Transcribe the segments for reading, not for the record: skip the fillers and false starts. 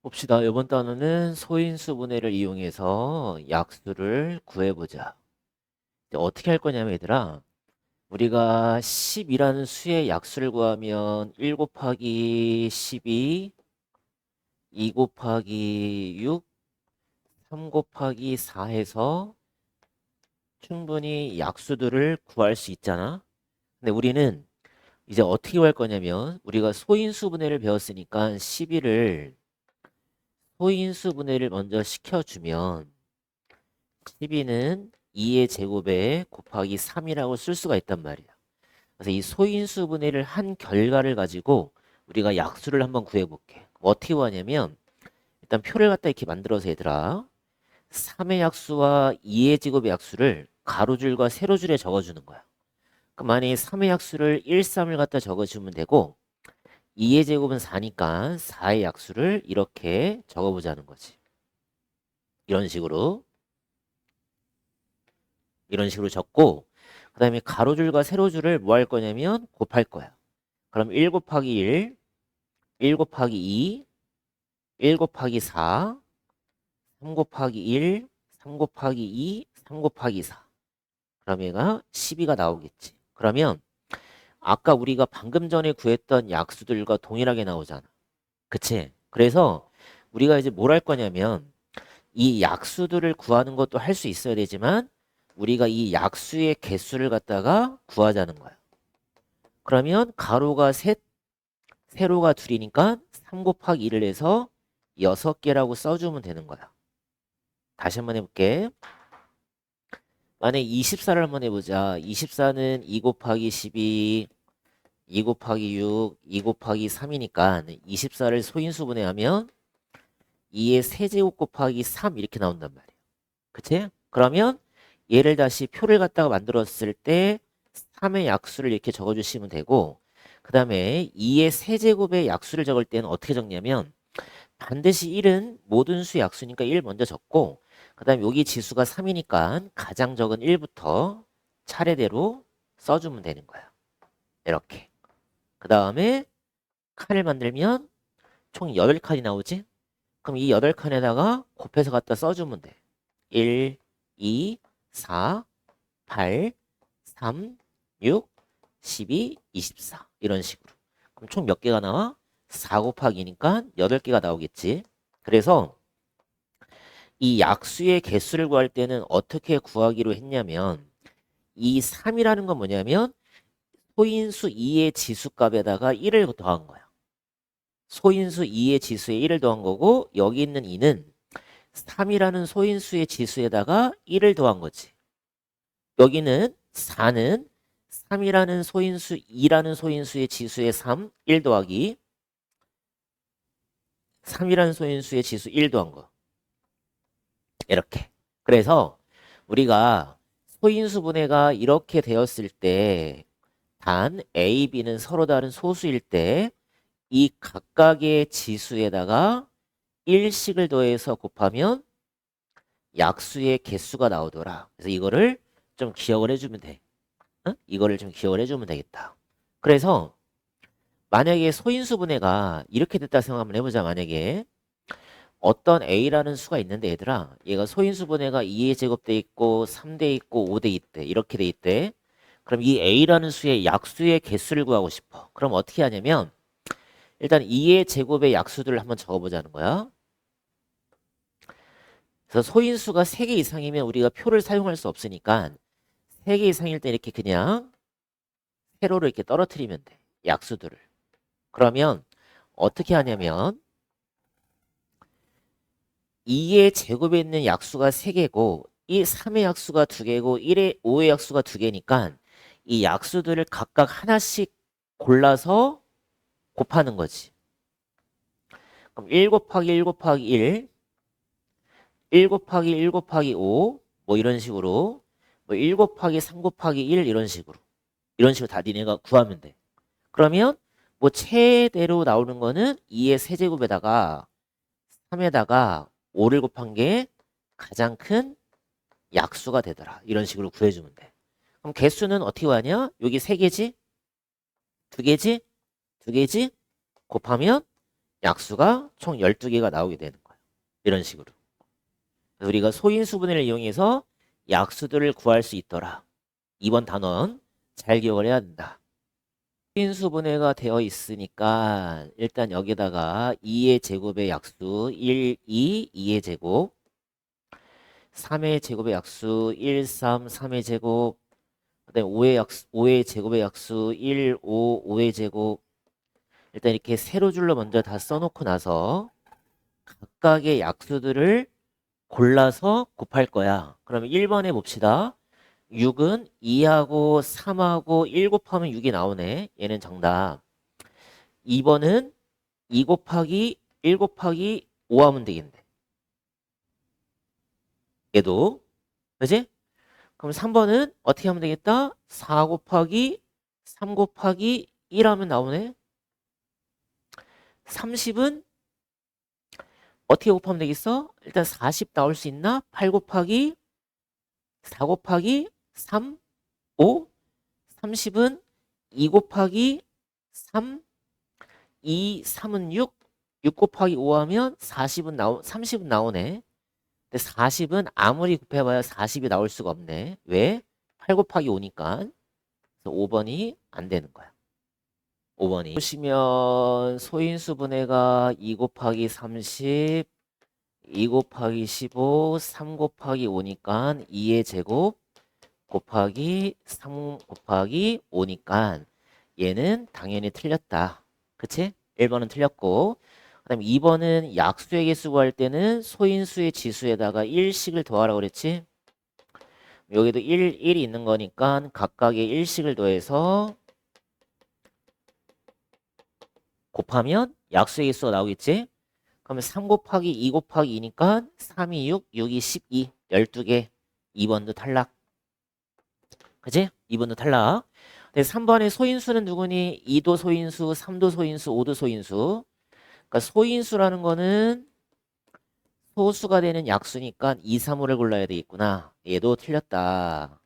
봅시다. 이번 단어는 소인수분해를 이용해서 약수를 구해보자. 어떻게 할 거냐면 얘들아, 우리가 10이라는 수의 약수를 구하면 1 곱하기 12, 2 곱하기 6, 3 곱하기 4 해서 충분히 약수들을 구할 수 있잖아. 근데 우리는 이제 어떻게 할 거냐면 우리가 소인수분해를 배웠으니까 12를 소인수분해를 먼저 시켜주면 12는 2의 제곱에 곱하기 3이라고 쓸 수가 있단 말이야. 그래서 이 소인수 분해를 한 결과를 가지고 우리가 약수를 한번 구해볼게. 어떻게 구하냐면 일단 표를 갖다 이렇게 만들어서 얘들아 3의 약수와 2의 제곱의 약수를 가로줄과 세로줄에 적어주는 거야. 그럼 만약에 3의 약수를 1, 3을 갖다 적어주면 되고 2의 제곱은 4니까 4의 약수를 이렇게 적어보자는 거지. 이런 식으로 적고 그 다음에 가로줄과 세로줄을 뭐 할 거냐면 곱할 거야. 그럼 1 곱하기 1, 1 곱하기 2, 1 곱하기 4, 3 곱하기 1, 3 곱하기 2, 3 곱하기 4. 그럼 얘가 12가 나오겠지. 그러면 아까 우리가 방금 전에 구했던 약수들과 동일하게 나오잖아. 그치? 그래서 우리가 이제 뭘 할 거냐면 이 약수들을 구하는 것도 할 수 있어야 되지만 우리가 이 약수의 개수를 갖다가 구하자는 거야. 그러면 가로가 셋, 세로가 둘이니까 3 곱하기 1을 해서 6개라고 써주면 되는 거야. 다시 한번 해볼게. 만약에 24를 한번 해보자. 24는 2 곱하기 12, 2 곱하기 6, 2 곱하기 3이니까 24를 소인수분해하면 2의 세제곱 곱하기 3 이렇게 나온단 말이야. 그치? 그러면 얘를 다시 표를 갖다가 만들었을 때 3의 약수를 이렇게 적어주시면 되고 그 다음에 2의 세제곱의 약수를 적을 때는 어떻게 적냐면 반드시 1은 모든 수의 약수니까 1 먼저 적고 그 다음에 여기 지수가 3이니까 가장 적은 1부터 차례대로 써주면 되는 거야. 이렇게. 그 다음에 칸을 만들면 총 8칸이 나오지? 그럼 이 8칸에다가 곱해서 갖다 써주면 돼. 1, 2, 4, 8, 3, 6, 12, 24 이런 식으로. 그럼 총 몇 개가 나와? 4 곱하기니까 8개가 나오겠지. 그래서 이 약수의 개수를 구할 때는 어떻게 구하기로 했냐면 이 3이라는 건 뭐냐면 소인수 2의 지수값에다가 1을 더한 거야. 소인수 2의 지수에 1을 더한 거고 여기 있는 2는 3이라는 소인수의 지수에다가 1을 더한 거지. 여기는 4는 3이라는 소인수 2라는 소인수의 지수에 3, 1 더하기 3이라는 소인수의 지수 1 더한 거. 이렇게. 그래서 우리가 소인수 분해가 이렇게 되었을 때 단 A, B는 서로 다른 소수일 때 이 각각의 지수에다가 1씩을 더해서 곱하면 약수의 개수가 나오더라. 그래서 이거를 좀 기억을 해주면 돼. 어? 이거를 좀 기억을 해주면 되겠다. 그래서 만약에 소인수 분해가 이렇게 됐다 생각 한번 해보자. 만약에 어떤 A라는 수가 있는데 얘들아 얘가 소인수 분해가 2의 제곱돼 있고 3돼 있고 5돼 있대. 이렇게 돼 있대. 그럼 이 A라는 수의 약수의 개수를 구하고 싶어. 그럼 어떻게 하냐면 일단 2의 제곱의 약수들을 한번 적어보자는 거야. 그래서 소인수가 3개 이상이면 우리가 표를 사용할 수 없으니까 3개 이상일 때 이렇게 그냥 세로로 이렇게 떨어뜨리면 돼. 약수들을. 그러면 어떻게 하냐면 2의 제곱에 있는 약수가 3개고 이 3의 약수가 2개고 1의 5의 약수가 2개니까 이 약수들을 각각 하나씩 골라서 곱하는 거지. 그럼 1 곱하기 1 곱하기 1, 1 곱하기 1 곱하기 5, 뭐 이런 식으로 뭐 1 곱하기 3 곱하기 1 이런 식으로 다 니네가 구하면 돼. 그러면 뭐 최대로 나오는 거는 2의 세제곱에다가 3에다가 5를 곱한 게 가장 큰 약수가 되더라. 이런 식으로 구해주면 돼. 그럼 개수는 어떻게 구하냐? 여기 3개지? 2개지? 2개지? 곱하면 약수가 총 12개가 나오게 되는 거야. 이런 식으로. 그래서 우리가 소인수분해를 이용해서 약수들을 구할 수 있더라. 이번 단원 잘 기억을 해야 된다. 소인수분해가 되어 있으니까 일단 여기다가 2의 제곱의 약수 1, 2, 2의 제곱 3의 제곱의 약수 1, 3, 3의 제곱 그다음에 5의 제곱의 약수 1, 5, 5의 제곱 일단 이렇게 세로 줄로 먼저 다 써놓고 나서 각각의 약수들을 골라서 곱할 거야. 그러면 1번에 봅시다. 6은 2하고 3하고 1 곱하면 6이 나오네. 얘는 정답. 2번은 2 곱하기 1 곱하기 5 하면 되겠네. 얘도. 그지? 그럼 3번은 어떻게 하면 되겠다? 4 곱하기 3 곱하기 1 하면 나오네. 30은 어떻게 곱하면 되겠어? 일단 40 나올 수 있나? 8 곱하기 4 곱하기 3, 5. 30은 2 곱하기 3, 3은 6. 6 곱하기 5 하면 30은 나오네. 근데 40은 아무리 곱해봐야 40이 나올 수가 없네. 왜? 8 곱하기 5니까. 그래서 5번이 안 되는 거야. 5번이. 보시면 소인수분해가 2 곱하기 30, 2 곱하기 15, 3 곱하기 5니까 2의 제곱 곱하기 3 곱하기 5니까 얘는 당연히 틀렸다. 그치? 1번은 틀렸고 그 다음에 2번은 약수의 개수 구할 때는 소인수의 지수에다가 1씩을 더하라고 그랬지? 여기도 1이 있는 거니까 각각의 1씩을 더해서 곱하면 약수의 개수가 나오겠지? 그러면 3 곱하기 2 곱하기 2니까 3이 6, 6이 12, 12개. 2번도 탈락. 그치? 2번도 탈락. 3번의 소인수는 누구니? 2도 소인수, 3도 소인수, 5도 소인수. 그러니까 소인수라는 거는 소수가 되는 약수니까 2, 3, 5를 골라야 되겠구나. 얘도 틀렸다.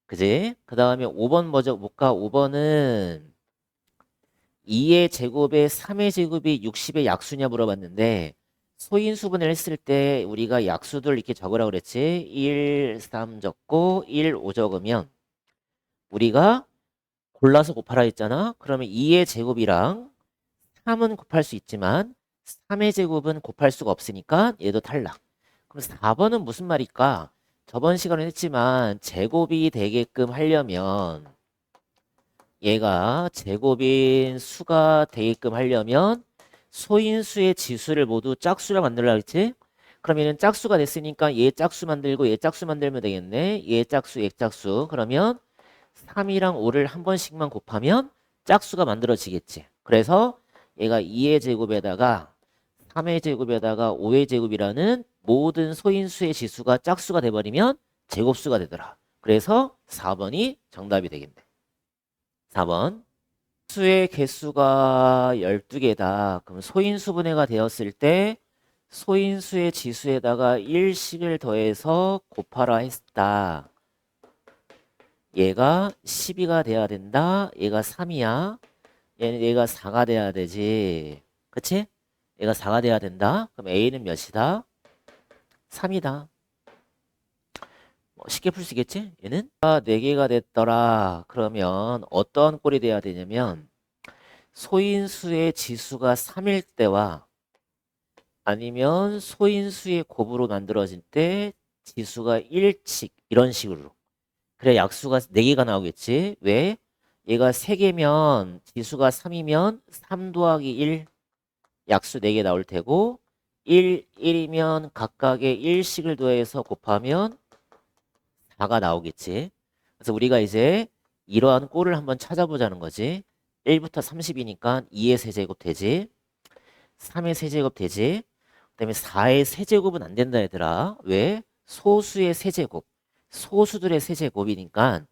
그지? 그 다음에 5번 먼저 볼까? 5번은 2의 제곱에 3의 제곱이 60의 약수냐 물어봤는데 소인수분해를 했을 때 우리가 약수들 이렇게 적으라고 그랬지? 1, 3 적고 1, 5 적으면 우리가 골라서 곱하라 했잖아. 그러면 2의 제곱이랑 3은 곱할 수 있지만 3의 제곱은 곱할 수가 없으니까 얘도 탈락. 그럼 4번은 무슨 말일까? 저번 시간에 했지만 제곱이 되게끔 하려면 얘가 제곱인 수가 되게끔 하려면 소인수의 지수를 모두 짝수로 만들려고 했지? 그럼 얘는 짝수가 됐으니까 얘 짝수 만들고 얘 짝수 만들면 되겠네. 얘 짝수, 얘 짝수. 그러면 3이랑 5를 한 번씩만 곱하면 짝수가 만들어지겠지. 그래서 얘가 2의 제곱에다가 3의 제곱에다가 5의 제곱이라는 모든 소인수의 지수가 짝수가 돼버리면 제곱수가 되더라. 그래서 4번이 정답이 되겠네. 4번. 수의 개수가 12개다. 그럼 소인수분해가 되었을 때 소인수의 지수에다가 1씩을 더해서 곱하라 했다. 얘가 12가 돼야 된다. 얘가 3이야. 얘가 4가 돼야 되지. 그치? 얘가 4가 돼야 된다. 그럼 A는 몇이다? 3이다. 쉽게 풀 수 있겠지? 얘는 4개가 됐더라. 그러면 어떤 꼴이 돼야 되냐면 소인수의 지수가 3일 때와 아니면 소인수의 곱으로 만들어질 때 지수가 1칙 이런 식으로. 그래 약수가 4개가 나오겠지. 왜? 얘가 3개면 지수가 3이면 3 더하기 1 약수 4개 나올 테고 1이면 각각의 1씩을 더해서 곱하면 4가 나오겠지. 그래서 우리가 이제 이러한 꼴을 한번 찾아보자는 거지. 1부터 30이니까 2의 세제곱 되지. 3의 세제곱 되지. 그 다음에 4의 세제곱은 안 된다 얘들아. 왜? 소수의 세제곱. 소수들의 세제곱이니까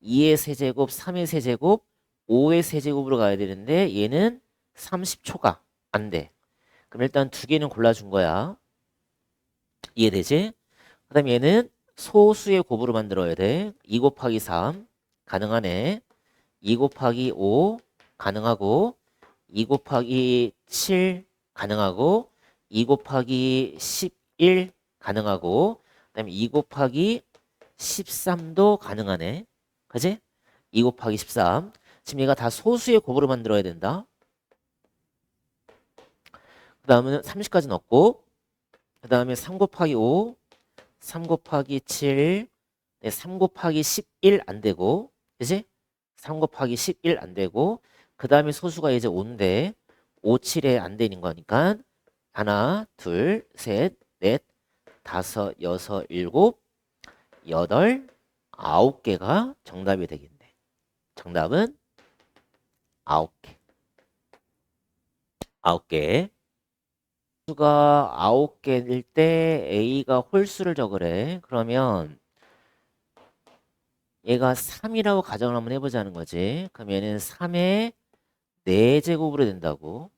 2의 세제곱, 3의 세제곱, 5의 세제곱으로 가야 되는데 얘는 30초가 안 돼. 그럼 일단 2개는 골라준 거야. 이해되지? 그 다음에 얘는 소수의 곱으로 만들어야 돼. 2 곱하기 3 가능하네. 2 곱하기 5 가능하고 2 곱하기 7 가능하고 2 곱하기 11 가능하고 그다음에 2 곱하기 13도 가능하네. 그지? 2 곱하기 13. 지금 얘가 다 소수의 곱으로 만들어야 된다. 그 다음은 30까지 넣고 그 다음에 3 곱하기 5 3 곱하기 7 네, 3 곱하기 11 안 되고 그지? 3 곱하기 11 안 되고 그 다음에 소수가 이제 5인데 5, 7에 안 되는 거니까 하나, 둘, 셋, 넷, 다섯, 여섯, 일곱, 여덟, 9개가 정답이 되겠네. 정답은 9개. 9개. 수가 9개일 때 A가 홀수를 적으래. 그러면 얘가 3이라고 가정을 한번 해보자는 거지. 그럼 얘는 3의 4제곱으로 된다고.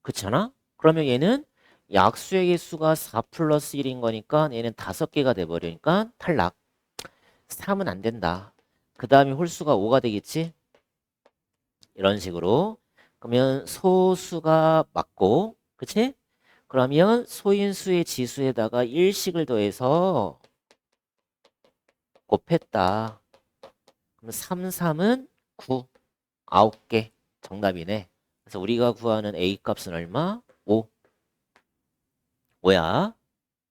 그렇잖아? 그러면 얘는 약수의 개수가 4 플러스 1인 거니까 얘는 5개가 돼버리니까 탈락. 3은 안 된다. 그 다음에 홀수가 5가 되겠지? 이런 식으로. 그러면 소수가 맞고, 그치? 그러면 소인수의 지수에다가 일식을 더해서 곱했다. 그럼 3, 3은 9, 9개 정답이네. 그래서 우리가 구하는 A 값은 얼마? 5. 5야.